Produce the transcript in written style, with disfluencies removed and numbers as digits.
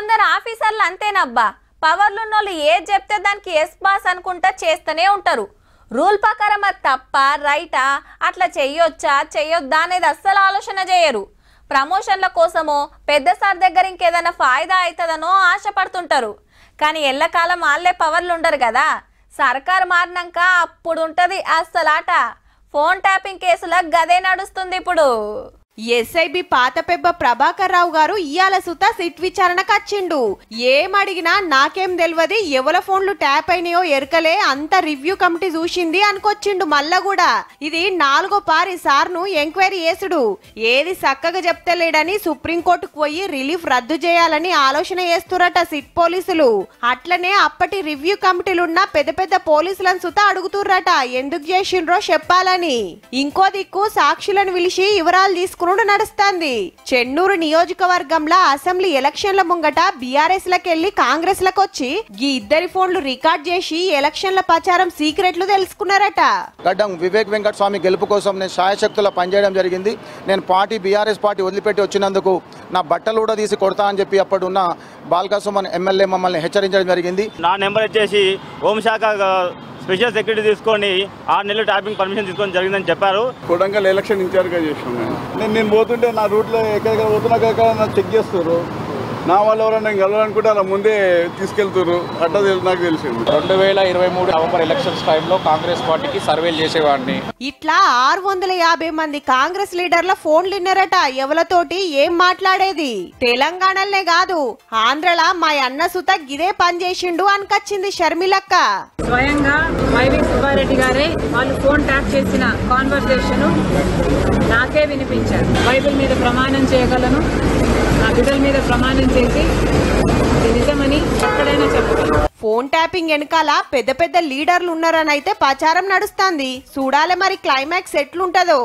కొందరు ఆఫీసర్లు అంతేనబ్బా, పవర్లున్నోళ్ళు ఏది చెప్తే దానికి ఎస్ బాస్ అనుకుంటా చేస్తూనే ఉంటారు. రూల్ ప్రకారం అది తప్ప రైటా, అట్లా చెయ్యొచ్చా చెయ్యొద్దా అనేది అస్సలు ఆలోచన చేయరు. ప్రమోషన్ల కోసమో పెద్ద సార్ దగ్గర ఇంకేదైనా ఫాయిదా అవుతుందనో ఆశపడుతుంటారు. కానీ ఎల్లకాలం వాళ్ళే పవర్లు ఉండరు కదా. సర్కారు మారినాక అప్పుడు ఉంటది అస్సలాట. ఫోన్ ట్యాపింగ్ కేసుల గదే నడుస్తుంది ఇప్పుడు. ఎస్ఐబి పాతపెబ్బ ప్రభాకర్ రావు గారు ఇయాల సుత సిట్ విచారణకు వచ్చిండు. ఏం అడిగినా నాకేం తెలియదు, ఎవల ఫోన్లు ట్యాప్ అయినాయో ఎరకలే, అంత రివ్యూ కమిటీ చూసింది అనుకొచ్చిండు. మళ్ళా కూడా ఇది 4వ పారి సార్ను ఎంక్వైరీ చేసుడు. ఏది చక్కగా చెప్తలేడని సుప్రీంకోర్టుకు పోయి రిలీఫ్ రద్దు చేయాలని ఆలోచన చేస్తురట సిట్ పోలీసులు. అట్లనే అప్పటి రివ్యూ కమిటీలున్న పెద్ద పెద్ద పోలీసులను సుత అడుగుతుర్రట ఎందుకు చేసిండ్రో చెప్పాలని. ఇంకో దిక్కు సాక్షులను పిలిచి వివరాలు తీసుకుని నడుస్తుంది. చెన్నూరు నియోజకవర్గంలో అసెంబ్లీ ఎలక్షన్ల ముంగట బీఆర్ఎస్ లకెళ్లి కాంగ్రెస్ లకు వచ్చి ఈ ఇద్దరి ఫోన్లు రికార్డ్ చేసి ఎలక్షన్ల ప్రచారం సీక్రెట్లు తెలుసుకున్నారట. గడ్డం వివేక్ వెంకట స్వామి గెలుపు కోసం నేను శాయశక్తులా పనిచేయడం జరిగింది. నేను బీఆర్ఎస్ పార్టీ వదిలిపెట్టి వచ్చినందుకు నా బట్టలు కూడా తీసి కొడతా అని చెప్పి అప్పుడున్న బాల్కసుమన్ ఎమ్మెల్యే మమ్మల్ని హెచ్చరించడం జరిగింది. నా నెంబర్ వచ్చేసి హోంశాఖ స్పెషల్ సెక్రటరీ తీసుకొని 6 నెలలు ట్యాపింగ్ పర్మిషన్ తీసుకొని జరిగిందని చెప్పారు. కొడంగల్ ఎలక్షన్ ఇన్ఛార్జ్గా చేసాం. నేను పోతుంటే నా రూట్లో ఎక్కడెక్కడ పోతున్నా ఎక్కడ చెక్ చేస్తారు. నా వాళ్ళు ఎవరైనా గెలవాలనుకుంటే అలా ముందే తీసుకెళ్తారు. అట్లా నాకు తెలిసింది. 2023 నవంబర్ ఎలక్షన్స్ టైంలో కాంగ్రెస్ పార్టీకి సర్వేలు చేసేవాడిని. ఇట్లా 650 మంది కాంగ్రెస్ లీడర్ల ఫోన్లు విన్నారట. ఎవలతోటి ఏం మాట్లాడేది. తెలంగాణలనే కాదు ఆంధ్రలా మా అన్న సుత గిదే పని చేసిండు అనికొచ్చింది షర్మిలక్క. స్వయంగా వైవి సుబ్బారెడ్డి గారే వాళ్ళు ఫోన్ ట్యాప్ చేసిన కాన్వర్సేషన్ నాకే వినిపించారు. బైబిల్ మీద ప్రమాణం చేయగలను, నా బిడ్డల మీద ప్రమాణం చేసి నిజమని ఎక్కడైనా చెప్పగలను. ఫోన్ ట్యాపింగ్ వెనకాల పెద్ద పెద్ద లీడర్లు ఉన్నారని అయితే ప్రచారం నడుస్తుంది. చూడాలి మరి క్లైమాక్స్ ఎట్లుంటదో.